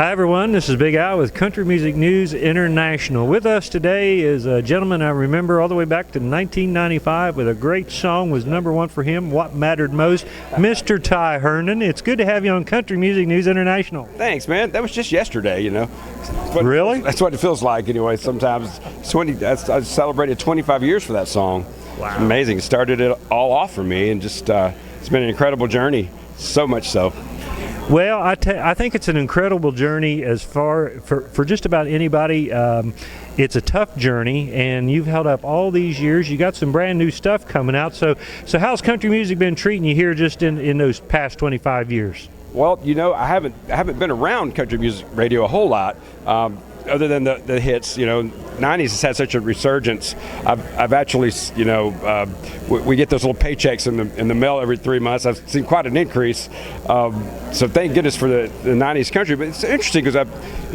Hi everyone, this is Big Al with Country Music News International. With us today is a gentleman I remember all the way back to 1995 with a great song was #1 for him, What Mattered Most, Mr. Ty Herndon. It's good to have you on Country Music News International. Thanks, man. That was just yesterday, you know. Really? That's what it feels like anyway. Sometimes I celebrated 25 years for that song. Wow. It's amazing. It started it all off for me, and just it's been an incredible journey, so much so. Well, I think it's an incredible journey as far for just about anybody. It's a tough journey, and you've held up all these years. You got some brand new stuff coming out. So how's country music been treating you here just in those past 25 years? Well, you know, I haven't been around country music radio a whole lot, other than the hits. You know, 90s has had such a resurgence. I've actually, you know, we get those little paychecks in the mail every 3 months. I've seen quite an increase. So thank goodness for the 90s country. But it's interesting because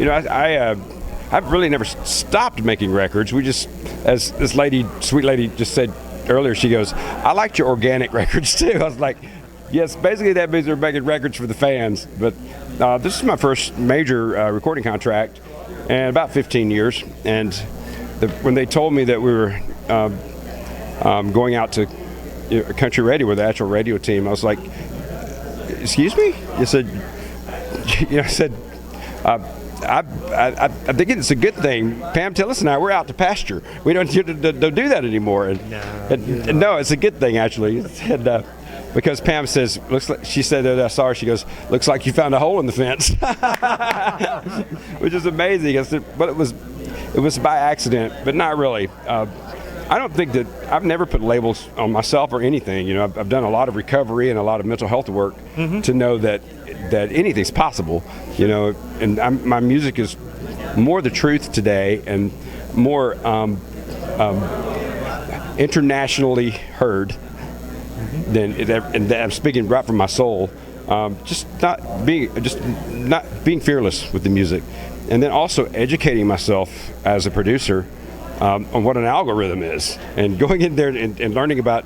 I've really never stopped making records. We just, as this sweet lady just said earlier, she goes, "I liked your organic records too." I was like, yes, basically that means they're making records for the fans. But this is my first major recording contract in about 15 years. And when they told me that we were going out to country radio with the actual radio team, I was like, "Excuse me?" I said, I think it's a good thing. Pam Tillis and I, we're out to pasture. We don't do that anymore. No, it's a good thing actually. And, because Pam says, she said that I saw her, she goes, "Looks like you found a hole in the fence," which is amazing. I said, but it was by accident, but not really. I don't think that I've never put labels on myself or anything. You know, I've done a lot of recovery and a lot of mental health work to know that anything's possible. You know, and my music is more the truth today and more internationally heard. And I'm speaking right from my soul. Just not being fearless with the music, and then also educating myself as a producer on what an algorithm is, and going in there and learning about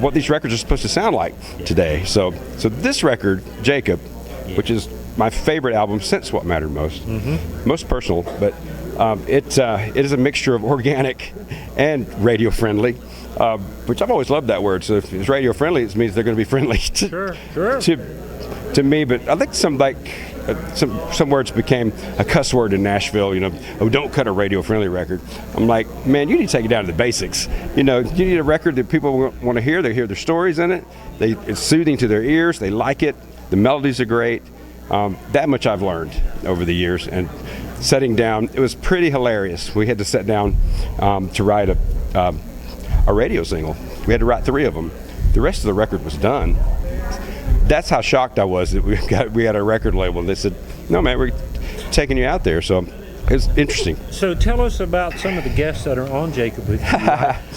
what these records are supposed to sound like today. So this record, Jacob, which is my favorite album since What Mattered Most, most personal, but it is a mixture of organic and radio friendly. Which I've always loved that word. So if it's radio friendly, it means they're going to be friendly to me. But I think some words became a cuss word in Nashville. You know, "Oh, don't cut a radio friendly record." I'm like, man, you need to take it down to the basics. You know, you need a record that people want to hear. They hear their stories in it. It's soothing to their ears. They like it. The melodies are great. That much I've learned over the years. And setting down, it was pretty hilarious. We had to sit down to write a radio single. We had to write 3 of them. The rest of the record was done. That's how shocked I was that we had a record label, and they said, "No, man, we're taking you out there." So it's interesting. So tell us about some of the guests that are on Jacob with you.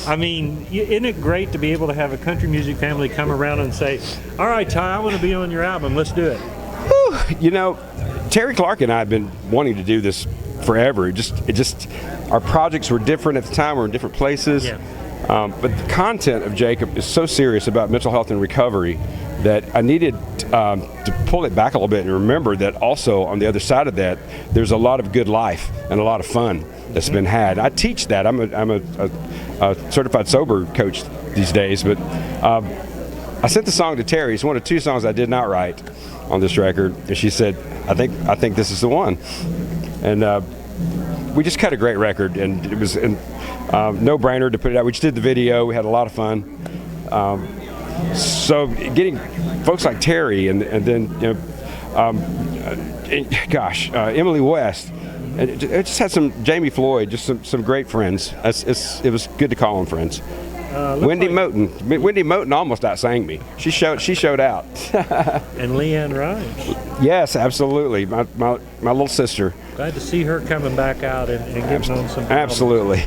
I mean, isn't it great to be able to have a country music family come around and say, "All right, Ty, I want to be on your album. Let's do it." Whew. You know, Terry Clark and I have been wanting to do this forever. It just our projects were different at the time. We're in different places. Yeah. But the content of Jacob is so serious about mental health and recovery that I needed to pull it back a little bit and remember that also on the other side of that, there's a lot of good life and a lot of fun that's been had. I teach that. I'm a certified sober coach these days, but I sent the song to Terry. It's one of 2 songs I did not write on this record, and she said, I think this is the one. And we just cut a great record, and it was no brainer to put it out. We just did the video. We had a lot of fun. So getting folks like Terry and then Emily West, and it just had some Jamie Floyd, just some great friends. It was good to call them friends. Wendy Moten almost outsang me. She showed out. And Leanne Rhymes. Yes, absolutely. My little sister. Glad to see her coming back out and getting on some. Absolutely.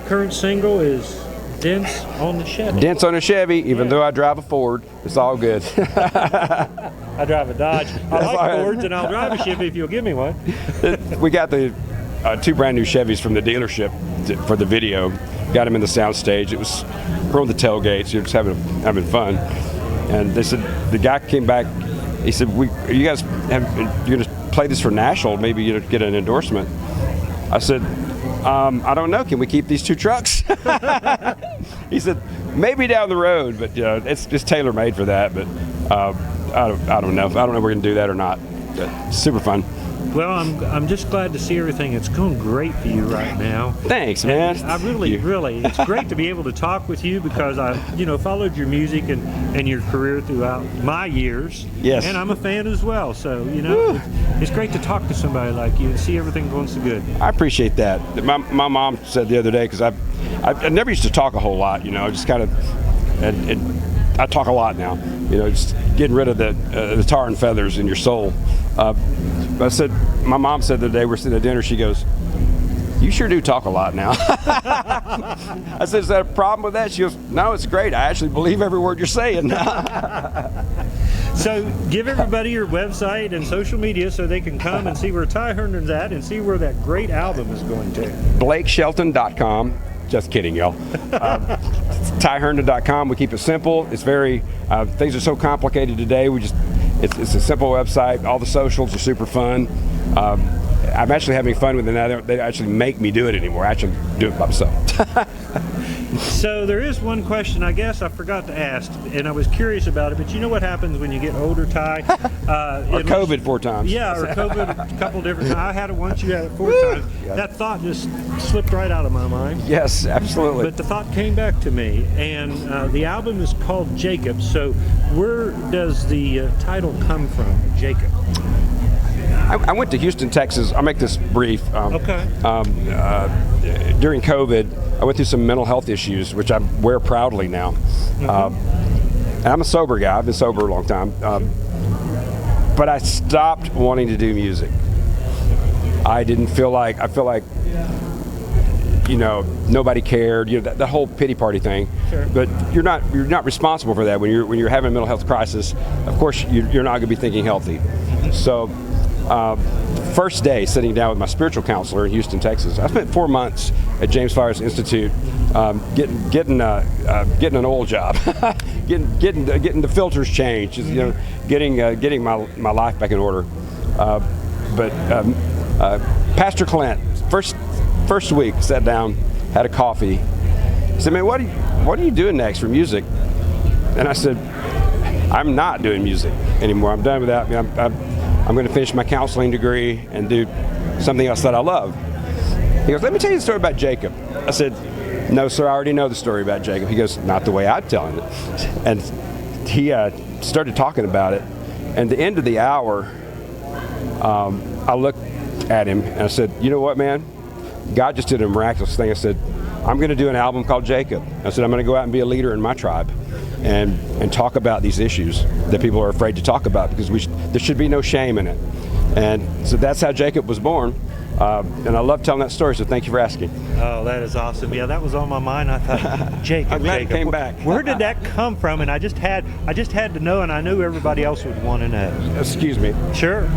Current single is Dents on the Chevy. Dents on a Chevy, even though I drive a Ford, it's all good. I drive a Dodge. I like Fords, and I'll drive a Chevy if you'll give me one. We got the 2 brand new Chevys from the dealership for the video. Got them in the sound stage. It was from the tailgates. You're just having fun. And they said, the guy came back. He said, "You're going to play this for Nashville, maybe you'd get an endorsement. I said, I don't know. Can we keep these 2 trucks? He said, maybe down the road, but it's just tailor-made for that. But I don't know. I don't know if we're going to do that or not. But super fun. Well, I'm just glad to see everything. It's going great for you right now. Thanks, man. I really, it's great to be able to talk with you because I, followed your music and your career throughout my years. Yes. And I'm a fan as well. So, it's great to talk to somebody like you and see everything going so good. I appreciate that. My mom said the other day, because I never used to talk a whole lot, just kind of, and I talk a lot now, just getting rid of the tar and feathers in your soul. But my mom said the other day, we're sitting at dinner, she goes, you sure do talk a lot now. I said, is that a problem with that? She goes, no, it's great. I actually believe every word you're saying. So give everybody your website and social media so they can come and see where Ty Herndon's at and see where that great album is going to. BlakeShelton.com. Just kidding, y'all. TyHerndon.com. We keep it simple. It's very, things are so complicated today. It's a simple website. All the socials are super fun. I'm actually having fun with it now. They actually make me do it anymore. I actually do it by myself. So there is one question I guess I forgot to ask, and I was curious about it, but you know what happens when you get older, Ty? Or COVID 4 times. Yeah, or COVID a couple different times. I had it once, you had it 4 times. Yeah. That thought just slipped right out of my mind. Yes, absolutely. But the thought came back to me, and the album is called Jacob. So where does the title come from, Jacob? I went to Houston, Texas. I'll make this brief. Okay. During COVID, I went through some mental health issues, which I wear proudly now. And I'm a sober guy. I've been sober a long time. But I stopped wanting to do music. I feel like, nobody cared. That whole pity party thing. Sure. But you're not responsible for that when you're having a mental health crisis. Of course, you're not going to be thinking healthy. So. First day sitting down with my spiritual counselor in Houston, Texas. I spent 4 months at James Fires Institute, getting an oil job, getting the filters changed, getting my life back in order. But Pastor Clint, first week, sat down, had a coffee. He said, "Man, what are you doing next for music?" And I said, "I'm not doing music anymore. I'm done with that. I'm going to finish my counseling degree and do something else that I love." He goes, "Let me tell you the story about Jacob." I said, "No, sir, I already know the story about Jacob." He goes, "Not the way I'm telling it." And he started talking about it. And at the end of the hour, I looked at him and I said, "You know what, man? God just did a miraculous thing." I said, "I'm going to do an album called Jacob." I said, "I'm going to go out and be a leader in my tribe and talk about these issues that people are afraid to talk about, because there should be no shame in it." And so that's how Jacob was born. And I love telling that story, so thank you for asking. Oh, that is awesome. Yeah, that was on my mind. I thought, Jacob, I'm glad Jacob, it came back. Where did that come from? And I just had to know, and I knew everybody else would want to know. Excuse me. Sure.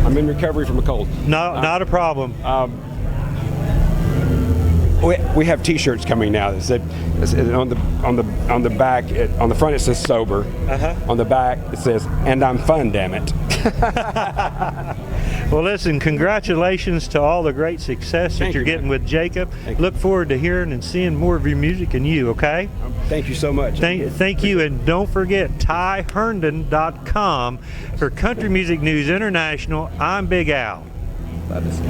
I'm in recovery from a cold. No, not a problem. We have T-shirts coming now that said on the back, on the front it says sober. On the back it says, "And I'm fun, damn it." Well, listen, congratulations to all the great success that you're getting with Jacob. Look forward to hearing and seeing more of your music and you. Okay. Thank you so much. Thank you, and don't forget TyHerndon.com for Country Music News International. I'm Big Al. Love this.